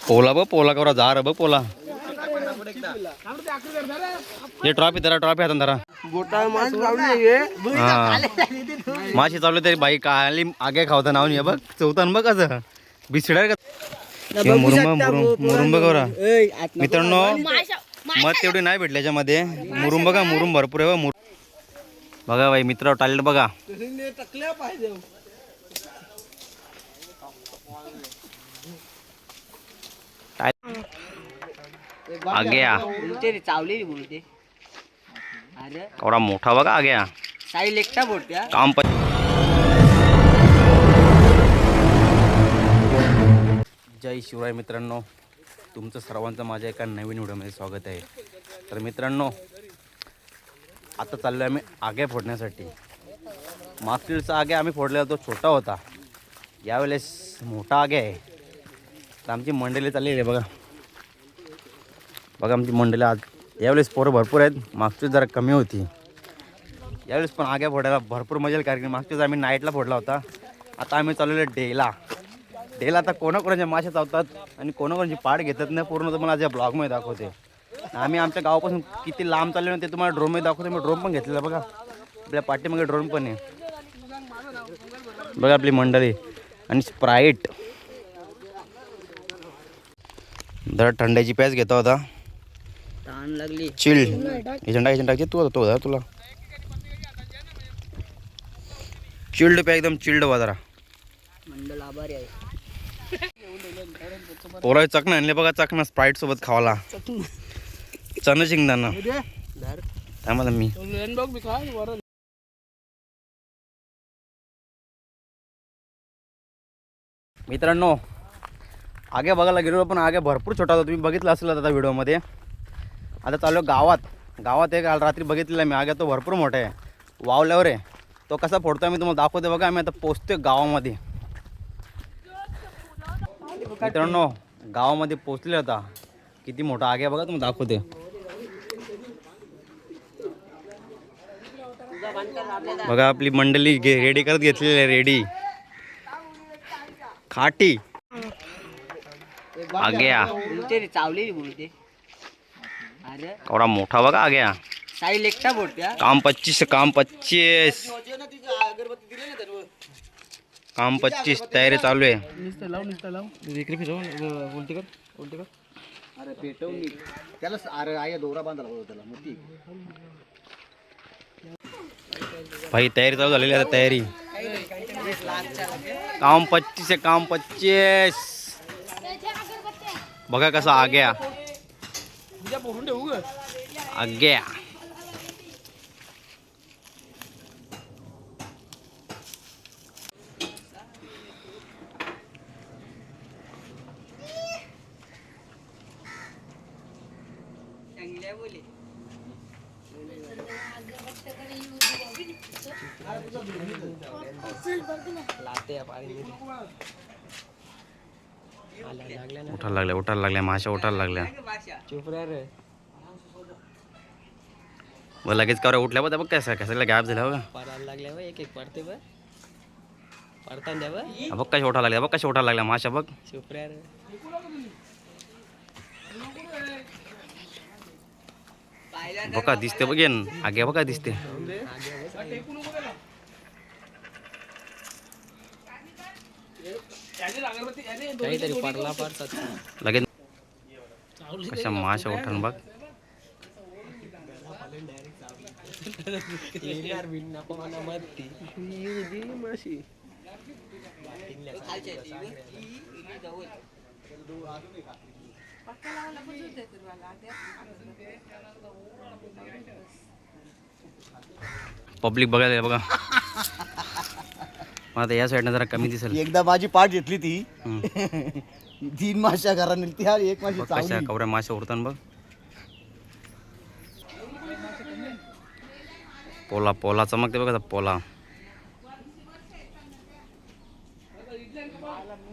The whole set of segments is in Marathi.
पोला बघ पोला करा जा रे बघ पोला हे ट्रॉफी धरा ट्रॉफी हातात धरा माशी चालू तरी बाई काली आगे खावता नाव नाही बघ चौथान बघ कसं बिसडार का मुरुंब करा मित्रांनो मध तेवढी नाही भेटली याच्यामध्ये मुरुंब का मुरुंब भरपूर आहे बघा बाई मित्र टालेट बघा आग्या चावलेली बोलते अरे एवढा मोठा बघा आग्या साई एकटा बोलते काम जय शिवराय मित्रांनो तुमचं सर्वांचं माझ्या एका नवीन व्हिडिओमध्ये स्वागत आहे. तर मित्रांनो आता चाललो आहे आम्ही आग्या फोडण्यासाठी. मागच्या आग्या आम्ही फोडलेला तो छोटा होता, यावेळेस मोठा आग्या आहे. तर आमची मंडळी चाललेली आहे बघा बघा आमची मंडळी आज यावेळेस पोरं भरपूर आहेत. मागची जरा कमी होती, यावेळेस पण आग्या फोडायला भरपूर मजा येईल. कारण मागच्याच आम्ही नाईटला फोडला होता. आता आम्ही चाललेलो डेला. आता कोणाकोणाच्या मासे चावतात आणि कोणाकोणाची पाड घेतात नाही पूर्ण तुम्हाला आज या ब्लॉगमध्ये दाखवते. आम्ही आमच्या गावापासून किती लांब चाललो ना ते तुम्हाला ड्रोनमध्ये दाखवते. मी ड्रोन पण घेतलेला बघा, आपल्या पाठीमागे ड्रोन पण आहे बघा आपली मंडळी. आणि स्प्राईट जरा थंडाची पॅच घेता होता लागली चिल्ड एजंडा तू होता तो तुला चिल्ड पॅक एकदम चिल्ड व्हा जरा. मंडल आभारी आहे. पोरा चकना आणले बघा, चकना स्प्राईट सोबत खावाला चण शिंगदाणा त्यामध्ये मी मित्रांनो आगे बघायला गेलो पण आगे भरपूर छोटा होता, तुम्ही बघितलं असेल आता व्हिडिओमध्ये. आता चालू गावात एक रात्री बघितलेला मी आगे, तो भरपूर मोठा आहे वावल्यावर आहे. तो कसा फोडतो मी तुम्हाला दाखवते बघा. आम्ही आता पोचतोय गावामध्ये. मित्रांनो गावामध्ये पोचले होता, किती मोठा आगे बघा तुम्हाला दाखवते. बघा आपली मंडळी रेडी करत घेतलेली आहे, रेडी खाटी आग्या चावलेली बोलते अरे एवढा मोठा बघा आग्या. साई एकटा बोलते काम 25 काम 25 तयारी चालू आहे. अरे पेटवून त्याला अरे आया दोरा बांधला होता त्याला मोठी भाई तयारी चालू झालेली आहे. तयारी काम 25 बघा कसा आग्या आग्या. उठायला लागल्या माशा उठायला लागल्या. लगेच का उठल्या बघ कसं गॅप झाला बघा. बघ कशा उठायला लागल्या माशा बघ. बघा दिसते बघेन आगे बघा दिसते. लगेच कशा माशा उठान बघ. पब्लिक बघायला बघा. आता या साईडनं जरा कमी दिसेल. एकदा माझी पाठ घेतली ती 3 माशा घराने त्या एक माशी कशा कवऱ्या माशा उडतान बघ. पोला चमकते बघा पोला.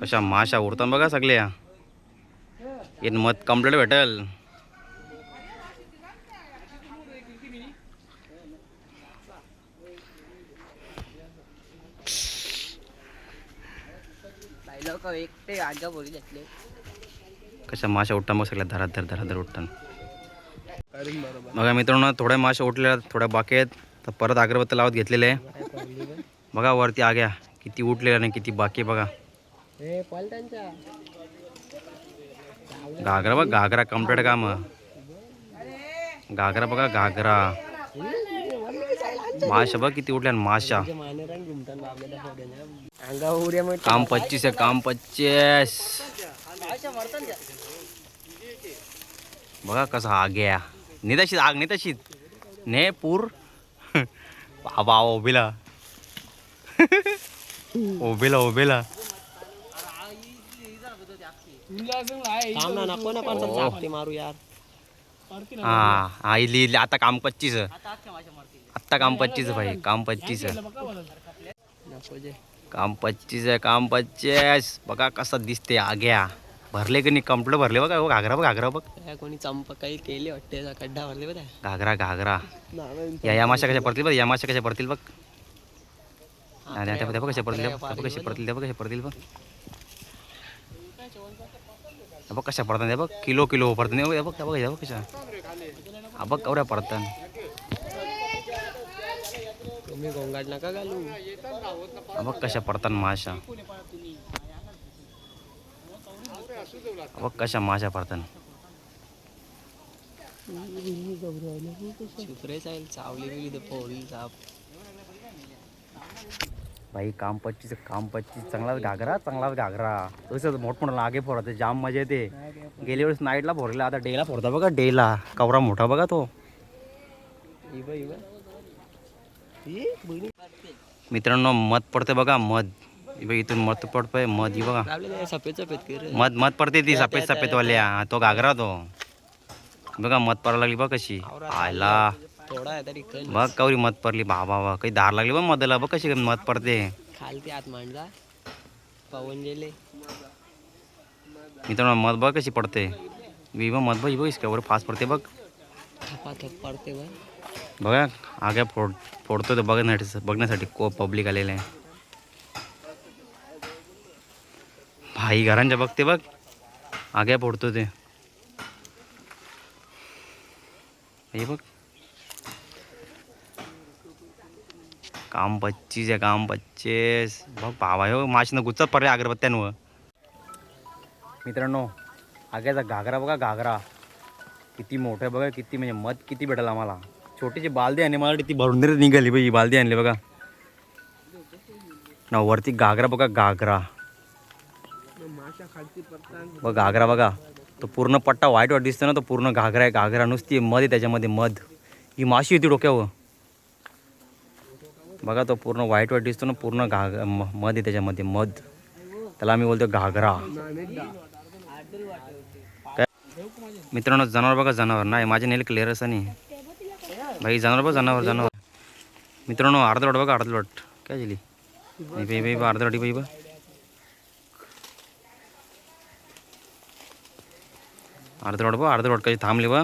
कशा माशा उडतान बघा सगळ्या. मत कंप्लीट भेटेल. लोक एकटे आजा बोली घेतले कशा माशा उठतात मग सगळ्या धराधर उठतात. बघा मित्रांनो थोड्या माशा उठल्या थोड्या बाकी आहेत तर परत अगरबत्ती लावत घेतलेले आहे. बघा वरती आग्या किती उठलेल्या नाही किती बाकी बघा. घागरा बघ घागरा कम्प्लीट काम. घागरा बघा घागरा. माशा बघ किती उठल्या माशा. काम 25 आहे काम 25. बघा कसा आग्या नेताशीत आग नेताशीत ने पूर. बाबा उभेला उभेला मारू यार. हा इली आता काम 25. आत्ता काम 25 भाई काम 25. काम 25 आहे काम 25. बघा कसा दिसते आग्या भरले की नाही कंप्लीट भरले बघा. घागरा बघ घागरा बघ. कोणी चंपा काही केले वाटते खड्डा भरले बघा. घागरा घागरा या माशा कशा पडतील बघ. या माशा कशा पडतील बघ. बघ कशा पडतील कशा पडतील बघ कशा पडतील बघ. बघ कशा पडतात बघ. किलो पडतात बघ बघ बघ कशा. बघ कवड्या पडतात. तुम्ही गोंगाट नका घालू. बघ कशा पडतात माशा. बघ कशा माशा पडतात. चावली बिवली तर पोळी साप. भाई काम 25 काम 25. चांगलाच घागरा तसंच मोठमोठा लागे फोडा जाम मजा येते. गेल्या वेळेस नाईटला फोडलेला आता डेला फोडता बघा. डेला कवरा मोठा बघा तो. मित्रांनो मध पडते बघा मध. इथून मध पडतोय मध ही बघा. सफेद मध पडते ती सफेद वाल्या. तो घागरा तो बघा मध पडायला लागली बघ कशी. आयला थोडा आहे तरी बघ कवरी मध पडली बाबा. काही धार लागली बघ मधला बघ कशी मध पडते. खालती आत मांडला पवन गेले. मित्रांनो मध बघ कशी पडते. मध बघ बघ इसक्यावर फास्ट पडते बघ. थपाथप पडते बघ. बघा आग्या फोडतो तो बघण्यासाठी खूप पब्लिक आलेले आहे. भाई घरांच्या बघते बघ आग्या फोडतो ते. हे बघ काम 25 आहे काम 25. बघ बाबा हो माशीनं गुच्चात पडले अगरबत्त्यांवर. मित्रांनो आग्याचा घागरा बघा घागरा किती मोठं आहे बघा. किती म्हणजे मध किती भेटेल आम्हाला. छोटीशी बालदी आणली मला ती भरून दे निघाली बाई. बालदी आणली बघा ना. वरती घागरा बघा घागरा बघ घागरा बघा. तो पूर्ण पट्टा व्हाईट दिसतो ना तो पूर्ण घागरा आहे. घागरा नुसती मध आहे त्याच्यामध्ये मध. ही माशी होती डोक्यावर बघा. तो पूर्ण व्हाईट दिसतो ना पूर्ण मध आहे त्याच्यामध्ये मध. त्याला आम्ही बोलतो घागरा. मित्रांनो जनावर बघा जनावर नाही माझे नेल क्लिअर असं नाही भाई. जनावर बघ जनावर. मित्रांनो अर्धवट बघा अर्धवट काय झाली बाई अर्धवटी बाई बघ. अर्धवट कशी थांबली बा.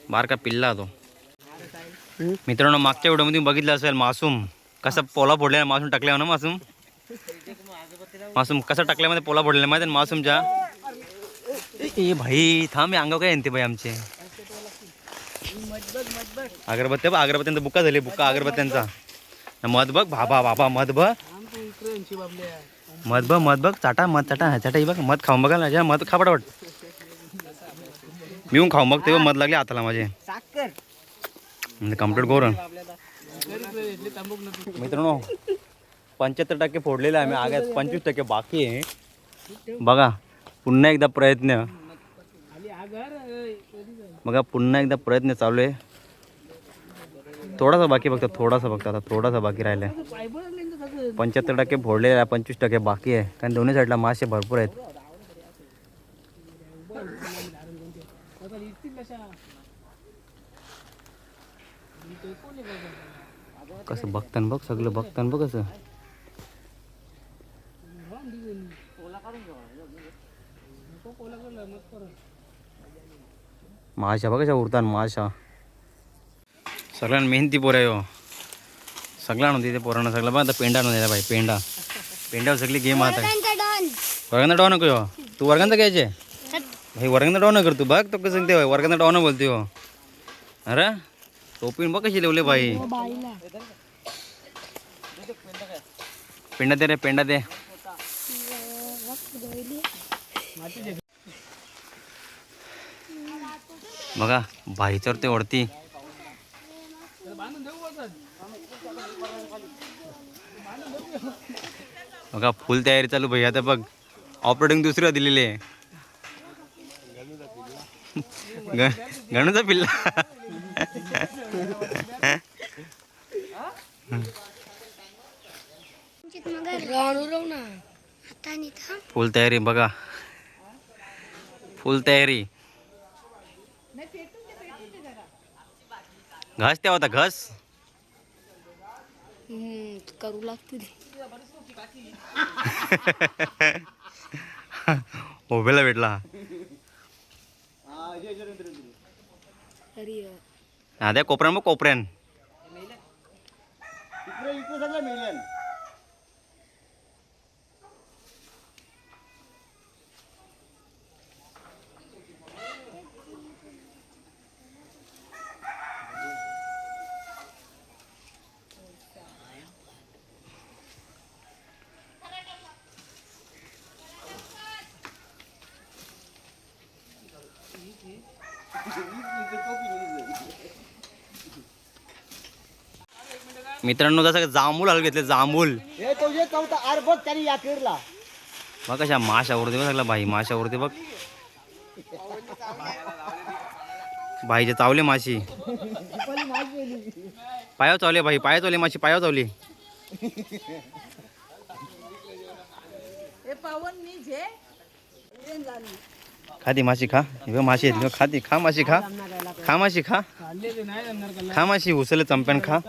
बारका पिल्ला तो. मित्रांनो मागच्या व्हिडिओमध्ये बघितलं असेल मासूम कसा पोला फोडलेला. मासूम टाकल्यावर ना मासूम कसा टाकल्यामध्ये पोला फोडलेला माहिती आहे मासूमच्या. ए भाई थांब अंगावर काय येते बाई आमचे. अगरबत्त्यांचा बुक्का झाले बुक्का अगरबत्त्यांचा. मध बघ बाबा मध बघ चाटा ही बघ. मध खाऊन बघा ना मध खा पटापट. मी येऊन खाऊन बघ तेव्हा मध लागले हाताला माझे म्हणजे कम्प्लीट करून. मित्रांनो 75% फोडलेले आहे आम्ही. आग्यात 25% बाकी आहे बघा. पुन्हा एकदा प्रयत्न बघा. पुन्हा एकदा प्रयत्न चालू आहे. थोडासा बाकी बघता आता थोडासा बाकी राहिला आहे. 75% फोडलेला आहे 25% बाकी आहे. कारण दोन्ही साईडला मासे भरपूर आहेत. कसं बघतान बघ सगळं बघतान बघ कसं. माशा बघा उरतान माशा. सगळ्यांना मेहनती पोर आहे हो. सगळ्यांना तिथे पोरांना सगळं बघा. आता पेंडा नव्हता भाई पेंड्यावर सगळी गेम आता. बघा ना डॉन नको तू वर्गांचा घ्यायचे भाई वर्गांचा डाव न करतो बघ तो कसं सांगते वर्गांचा डाव न बोलते हो अरे टोपीन बघ कशी लिवले बाई पेंडा दे रे पेंडा दे बघा बाईच्यावर ते वरती बघा फुल तयारी चालू भाई आता बघ ऑपरेटिंग दुसरीला दिलेली आहे गणूचा पिल्ला फुल तयारी बघा फुल तयारी घास त्या होता घास करू लागते ओबेला भेटला हा द्या कोपऱ्यान मग कोपऱ्यान इकडे सगळं मिळेल मित्रांनो जसं जांभूल हल घेतले जांभूल हे तुझे चौथा आर बघ त्याने या केरला बघ कशा माशावरती बघ सगळं भाई माशावरती बघ भाईचे चावले माशी पायाव चावले भाई पाया चावले माशी पायाव चावली खाती माशी खा हे माशी आहेत खाती खा माशी खा खा माशी खा खा माशी उचल चंप्यान खा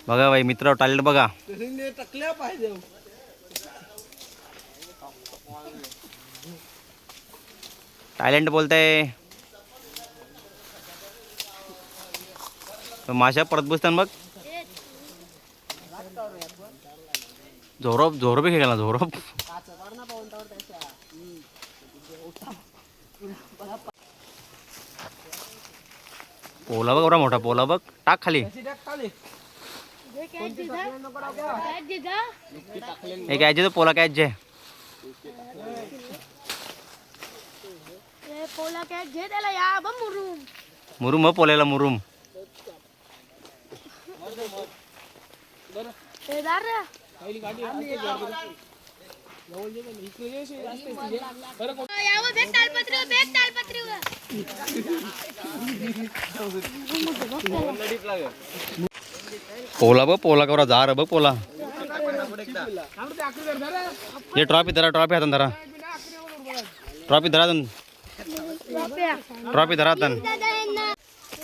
बघा भाई मित्र टाळलेट बघा टायलंट बोलताय माशा परत बसताना बघ झोरोप झोरोप खेळला झोरोप पोला बघ एवढा मोठा पोला बघ टाक खाली एक ॲज पोला कॅच जे पोला काय घे त्याला या बा मुरुम मुरुम हो पोल्याला मुरुम ए दार यावं बेक तालपत्री पोला बघ पोला कवरा जार बघ पोला हे ट्रॉफी धरा ट्रॉफी हातात धरा ट्रॉफी धरा ट्रॉफी धरा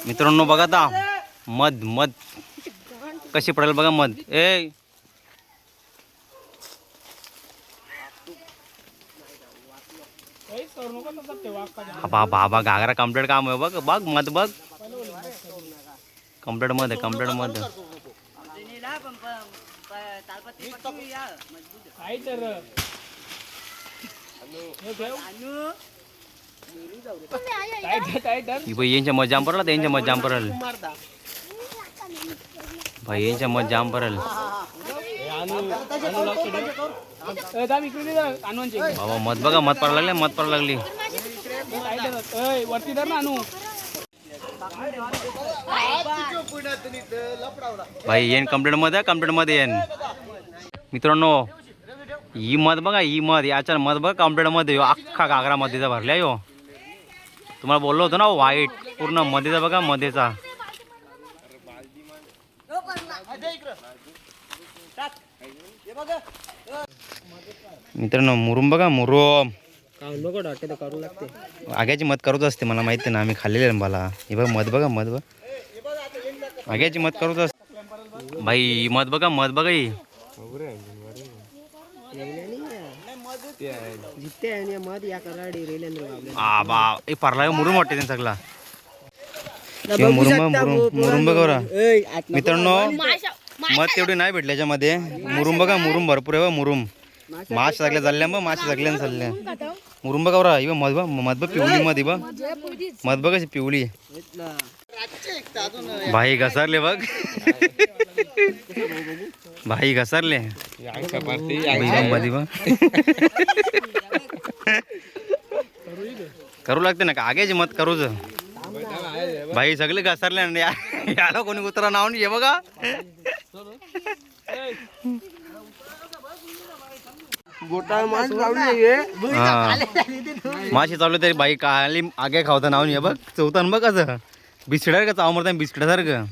मित्रांनो बघा आता मध मध कशी पडेल बघा मध ए बाबा घागरा कम्प्लीट काम आहे बघ बघ मध बघ कम्प्लीट मध आहे कम्प्लीट मध यांच्या मध जाम पडला त्यांच्या मध जाम पडल भाई यांच्या मध जाम पडल बाबा मध बघा मध पडायला लागले मध पडायला लागली भाई येईन कम्प्लीट मध्ये येईन मित्रांनो ही मध बघा ही मध याच्या मध बघा कम्प्लीट मध्ये अख्खा घागरा मध्येचा भरल्या यो तुम्हाला बोललो होतो ना व्हाईट पूर्ण मध्येचा बघा मध्येचा मित्रांनो मुरुम बघा मुरुम करू लागते आग्याची मध करूच असते मला माहिती ना आम्ही खाल्लेले मला हे बघ मध बघा मध बघ आग्याची मध करूच असते भाई मध बघा ही परला मुरुम वाटते त्यांना सगळा मुरुम बघा मित्रांनो मध तेवढी नाही भेटली याच्यामध्ये मुरुम बघा मुरुम भरपूर आहे मुरुम माश लागल्या चालल्या मग माश लागल्या चालल्या मुरुंब कवरा इव मधब पिवली मध्ये बघ मधब कशी पिवली भाई घसरले बघ भाई घसरले मध्ये बघ करू लागते ना का आग्याची मत करूच भाई सगळे घसरले ना याला कोणी उतरा नाव नाही बघा माशी चालू तरी बाई काली आगे खावता नाव नाही बघ चौथान बघ कसं बिस्किटार का चाव मरता बिस्किटासारखं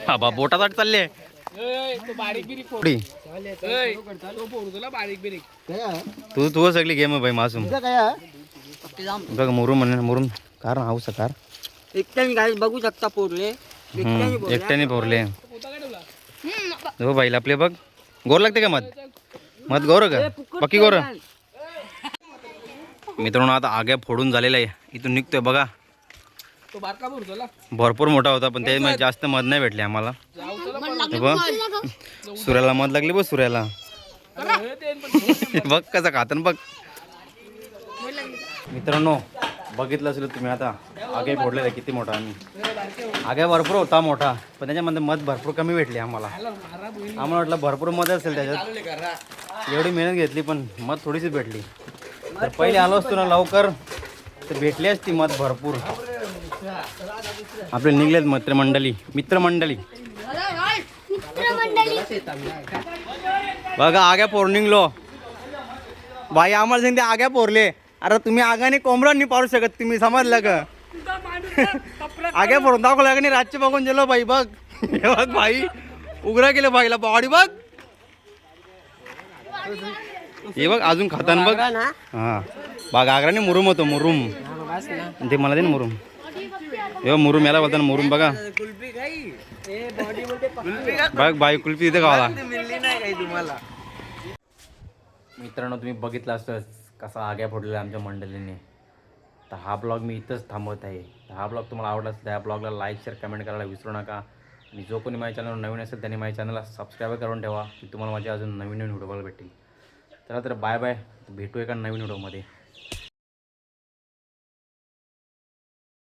हा बा बोटात आठ चालले तू तू सगळी गेम आहे भाई मासूम बघ मुरुम म्हणे मुरुम कार ना हाऊस कार एकट्याने काय बघू शकता पोरले एकट्याने पोरले हो बाईला आपले बघ गोर लागते का मत गोर का पक्की गोर मित्रांनो आता आग्या फोडून झालेला आहे इथून निघतोय बघा भरपूर मोठा होता पण त्यामध्ये जास्त मध नाही भेटले आम्हाला बघ सूर्याला मध लागली बघ सूर्याला बघ कसा खातन बघ मित्रांनो बघितलं असेल तुम्ही आता आगे फोडलेला किती मोठा आम्ही आगे भरपूर होता मोठा पण त्याच्यामध्ये मध भरपूर कमी भेटली आम्हाला वाटलं भरपूर मध असेल त्याच्यात एवढी मेहनत घेतली पण मध थोडीशीच भेटली तर पहिले आलो असतो ना लवकर तर भेटली असती मध भरपूर आपले निघलेत मित्रमंडळी बघा आग्या पोर निघलो बाई आम्हाला सांगते आग्या पोरले अरे तुम्ही आगाने कोंबडा नाही पाडू शकत तुम्ही समजलं का आग्या फोडून दाखवलं का नाही रातचे बघून गेलो बाई बघ हे बघ भाई उघडा केलं बाईला बॉडी बघ हे बघ अजून खाताना बघ हा बाग आग्राने मुरुम होतो मुरुम ते मला दे ना मुरुम हे मुरुम याला बोलताना मुरुम बघा बघ बाई कुल्फी इथे खावा मित्रांनो तुम्ही बघितलं असतं कसा आग्या फोडलेला आमच्या मंडळीने तर हा ब्लॉग मी इथंच थांबवत आहे तर हा ब्लॉग तुम्हाला आवडला असेल तर ह्या ब्लॉगला लाईक शेअर कमेंट करायला विसरू नका आणि जो कोणी माझ्या चॅनलवर नवीन असेल त्यांनी माझ्या चॅनलला सबस्क्राईब करून ठेवा की तुम्हाला माझे अजून नवीन व्हिडिओ भेटतील चला तर बाय बाय भेटू एका नवीन व्हिडिओमध्ये